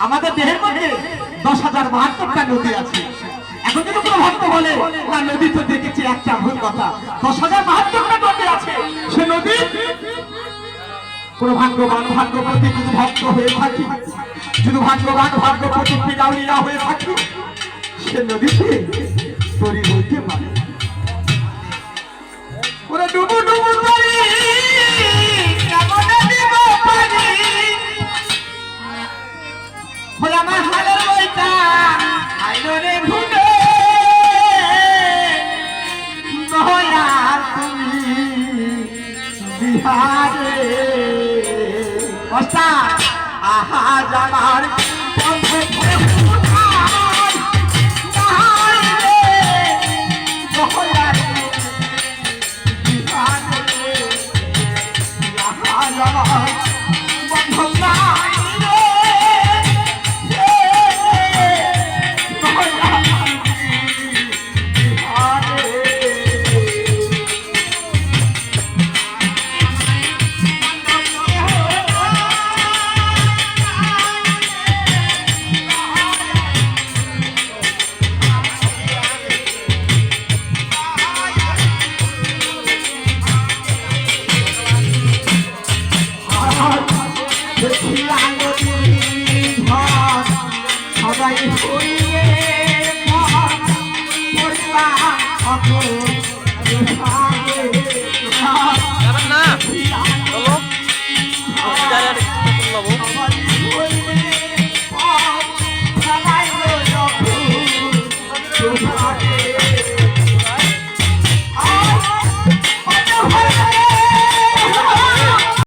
আমাদের দেহের মধ্যে 10,072টা নদী আছে। এখন যদি কোনো ভক্ত বলে না নদী তো দেখেছি, একটা ভুল কথা। 10,072টা নদী আছে, সে নদী কোনো ভাগ্যবান ভাগ্যবতী যদি ভক্ত হয়ে থাকি, যদি ভাগ্যবান ভাগ্যবতী পিলাউলিয়া হয়ে থাকি, সে নদীতে তরি বইতে পারে। ওরা ডুবু ডুবু তরি কেমন দিব পারি, ওই আমার হালের বইটা আইলো রে ভুলে নয়া তুমি বিহারে। আহা আমার